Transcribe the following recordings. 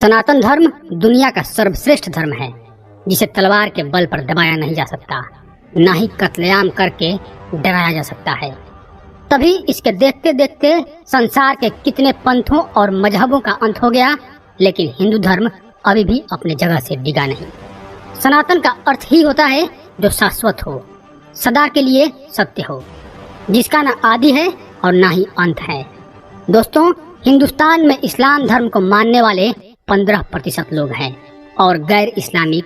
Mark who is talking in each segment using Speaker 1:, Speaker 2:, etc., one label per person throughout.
Speaker 1: सनातन धर्म दुनिया का सर्वश्रेष्ठ धर्म है, जिसे तलवार के बल पर दबाया नहीं जा सकता, ना ही कत्लेआम करके डराया जा सकता है। तभी इसके देखते देखते संसार के कितने पंथों और मजहबों का अंत हो गया, लेकिन हिंदू धर्म अभी भी अपनी जगह से डिगा नहीं। सनातन का अर्थ ही होता है जो शाश्वत हो, सदा के लिए सत्य हो, जिसका ना आदि है और ना ही अंत है। दोस्तों, हिंदुस्तान में इस्लाम धर्म को मानने वाले 15% लोग हैं और गैर इस्लामिक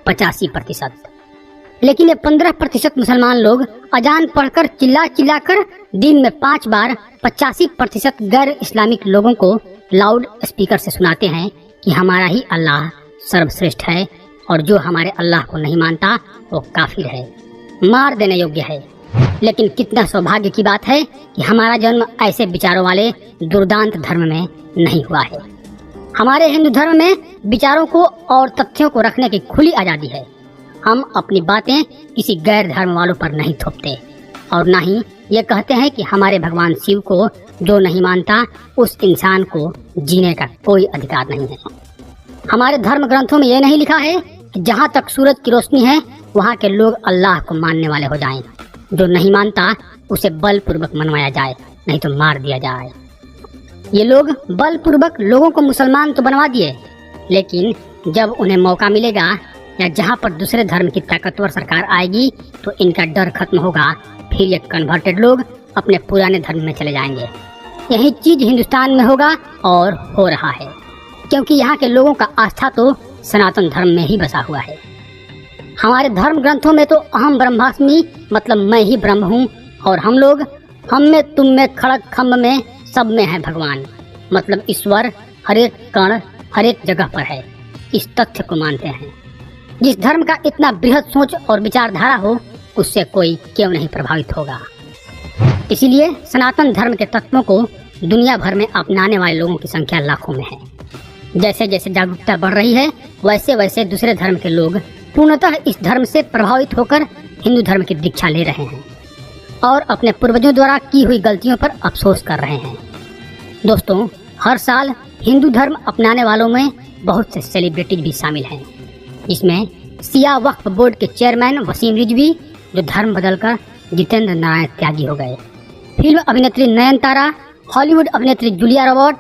Speaker 1: 85%। लेकिन ये 15% मुसलमान लोग अजान पढ़कर चिल्ला चिल्लाकर दिन में 5 बार 85% गैर इस्लामिक लोगों को लाउड स्पीकर से सुनाते हैं कि हमारा ही अल्लाह सर्वश्रेष्ठ है और जो हमारे अल्लाह को नहीं मानता वो काफिर है, मार देने योग्य है। लेकिन कितना सौभाग्य की बात है कि हमारा जन्म ऐसे विचारों वाले दुर्दांत धर्म में नहीं हुआ है। हमारे हिंदू धर्म में विचारों को और तथ्यों को रखने की खुली आज़ादी है। हम अपनी बातें किसी गैर धर्म वालों पर नहीं थोपते और ना ही ये कहते हैं कि हमारे भगवान शिव को जो नहीं मानता उस इंसान को जीने का कोई अधिकार नहीं है। हमारे धर्म ग्रंथों में ये नहीं लिखा है कि जहाँ तक सूरज की रोशनी है वहाँ के लोग अल्लाह को मानने वाले हो जाएं। जो नहीं मानता उसे बलपूर्वक मनवाया जाए, नहीं तो मार दिया जाए। ये लोग बलपूर्वक लोगों को मुसलमान तो बनवा दिए, लेकिन जब उन्हें मौका मिलेगा या जहाँ पर दूसरे धर्म की ताकतवर सरकार आएगी तो इनका डर खत्म होगा, फिर ये कन्वर्टेड लोग अपने पुराने धर्म में चले जाएंगे। यही चीज हिंदुस्तान में होगा और हो रहा है, क्योंकि यहाँ के लोगों का आस्था तो सनातन धर्म में ही बसा हुआ है। हमारे धर्म ग्रंथों में तो अहम ब्रह्मास्मि मतलब मैं ही ब्रह्म हूँ और हम लोग हम में तुम में खड़क खम्भ में सब में है भगवान मतलब ईश्वर हर एक कण हर एक जगह पर है। इस तथ्य को मानते हैं। जिस धर्म का इतना बृहद सोच और विचारधारा हो उससे कोई क्यों नहीं प्रभावित होगा। इसीलिए सनातन धर्म के तत्वों को दुनिया भर में अपनाने वाले लोगों की संख्या लाखों में है। जैसे जैसे जागरूकता बढ़ रही है वैसे वैसे दूसरे धर्म के लोग पूर्णतः इस धर्म से प्रभावित होकर हिंदू धर्म की दीक्षा ले रहे हैं और अपने पूर्वजों द्वारा की हुई गलतियों पर अफसोस कर रहे हैं। दोस्तों, हर साल हिंदू धर्म अपनाने वालों में बहुत से सेलिब्रिटीज भी शामिल हैं। इसमें सिया वक्फ बोर्ड के चेयरमैन वसीम रिजवी जो धर्म बदलकर जितेंद्र नारायण त्यागी हो गए, फिल्म अभिनेत्री नयनतारा, हॉलीवुड अभिनेत्री जूलिया रॉबर्ट,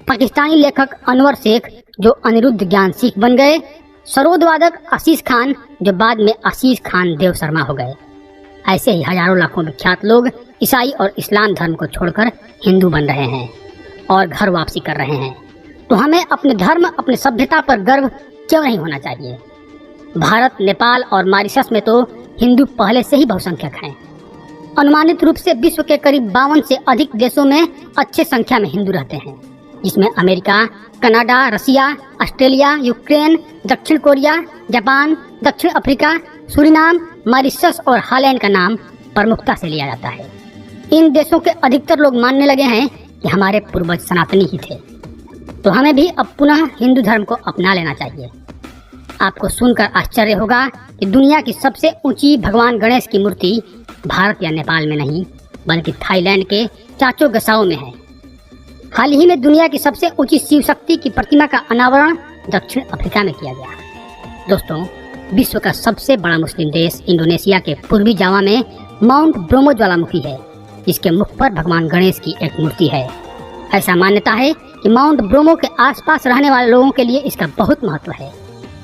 Speaker 1: पाकिस्तानी लेखक अनवर शेख जो अनिरुद्ध ज्ञान सिख बन गए, सरोद वादक आशीष खान जो बाद में आशीष खान देव शर्मा हो गए। ऐसे ही हजारों लाखों विख्यात लोग ईसाई और इस्लाम धर्म को छोड़कर हिंदू बन रहे हैं और घर वापसी कर रहे हैं। तो हमें अपने धर्म अपने सभ्यता पर गर्व क्यों नहीं होना चाहिए। भारत, नेपाल और मॉरिशस में तो हिंदू पहले से ही बहुसंख्यक हैं। अनुमानित रूप से विश्व के करीब 52 से अधिक देशों में अच्छे संख्या में हिंदू रहते हैं, जिसमें अमेरिका, कनाडा, रसिया, ऑस्ट्रेलिया, यूक्रेन, दक्षिण कोरिया, जापान, दक्षिण अफ्रीका, सूरीनाम, मॉरिशस और हॉलैंड का नाम प्रमुखता से लिया जाता है। इन देशों के अधिकतर लोग मानने लगे हैं कि हमारे पूर्वज सनातनी ही थे, तो हमें भी अब पुनः हिंदू धर्म को अपना लेना चाहिए। आपको सुनकर आश्चर्य होगा कि दुनिया की सबसे ऊंची भगवान गणेश की मूर्ति भारत या नेपाल में नहीं बल्कि थाईलैंड के चाचो गसाओ में है। हाल ही में दुनिया की सबसे ऊंची शिव शक्ति की प्रतिमा का अनावरण दक्षिण अफ्रीका में किया गया। दोस्तों, विश्व का सबसे बड़ा मुस्लिम देश इंडोनेशिया के पूर्वी जावा में माउंट ब्रोमो ज्वालामुखी है, जिसके मुख पर भगवान गणेश की एक मूर्ति है। ऐसा मान्यता है कि माउंट ब्रोमो के आसपास रहने वाले लोगों के लिए इसका बहुत महत्व है।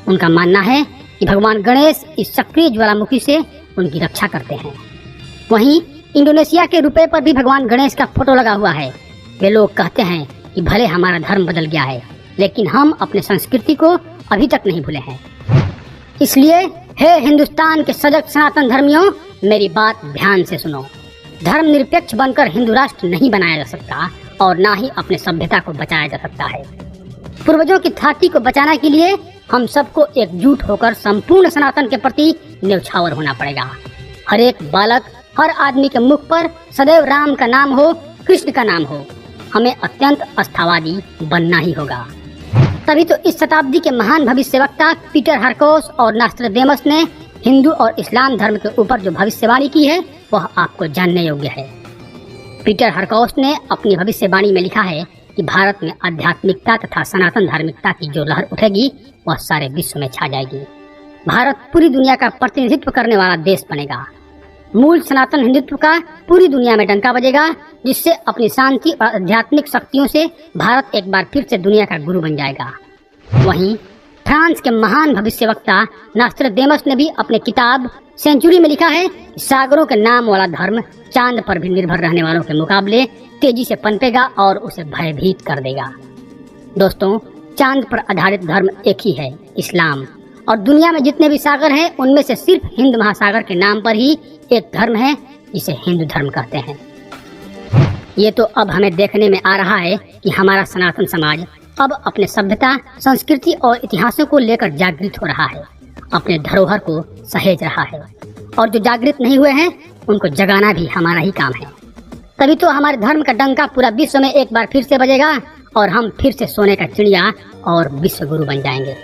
Speaker 1: उनका मानना है कि भगवान गणेश इस सक्रिय ज्वालामुखी से उनकी रक्षा करते हैं। वहीं इंडोनेशिया के रुपए पर भी भगवान गणेश का फोटो लगा हुआ है। वे लोग कहते हैं कि भले हमारा धर्म बदल गया है, लेकिन हम अपने संस्कृति को अभी तक नहीं भूले हैं। इसलिए हे हिंदुस्तान के सजग सनातन धर्मियों, मेरी बात ध्यान से सुनो। धर्म निरपेक्ष बनकर हिंदू राष्ट्र नहीं बनाया जा सकता और ना ही अपने सभ्यता को बचाया जा सकता है। पूर्वजों की धरती को बचाने के लिए हम सबको एकजुट होकर संपूर्ण सनातन के प्रति न्यौछावर होना पड़ेगा। हर एक बालक, हर आदमी के मुख पर सदैव राम का नाम हो, कृष्ण का नाम हो। हमें अत्यंत आस्थावादी बनना ही होगा। तभी तो इस शताब्दी के महान भविष्यवक्ता पीटर हरकोस और नास्ट्राडेमस ने हिंदू और इस्लाम धर्म के ऊपर जो भविष्यवाणी की है वह आपको जानने योग्य है। पीटर हरकोस ने अपनी भविष्यवाणी में लिखा है कि भारत में आध्यात्मिकता तथा सनातन धार्मिकता की जो लहर उठेगी वह सारे विश्व में छा जाएगी। भारत पूरी दुनिया का प्रतिनिधित्व करने वाला देश बनेगा। मूल सनातन हिंदुत्व का पूरी दुनिया में डंका बजेगा, जिससे अपनी शांति और आध्यात्मिक शक्तियों से भारत एक बार फिर से दुनिया का गुरु बन जाएगा। वहीं फ्रांस के महान भविष्यवक्ता नॉस्ट्रेडेमस ने भी अपने किताब सेंचुरी में लिखा है कि सागरों के नाम वाला धर्म चांद पर भी निर्भर रहने वालों के मुकाबले तेजी से पनपेगा और उसे भयभीत कर देगा। दोस्तों, चांद पर आधारित धर्म एक ही है, इस्लाम। और दुनिया में जितने भी सागर हैं उनमें से सिर्फ हिंद महासागर के नाम पर ही एक धर्म है जिसे हिंदू धर्म कहते हैं। ये तो अब हमें देखने में आ रहा है कि हमारा सनातन समाज अब अपने सभ्यता, संस्कृति और इतिहासों को लेकर जागृत हो रहा है, अपने धरोहर को सहेज रहा है। और जो जागृत नहीं हुए हैं उनको जगाना भी हमारा ही काम है। तभी तो हमारे धर्म का डंका पूरा विश्व में एक बार फिर से बजेगा और हम फिर से सोने का चिड़िया और विश्व गुरु बन जाएंगे।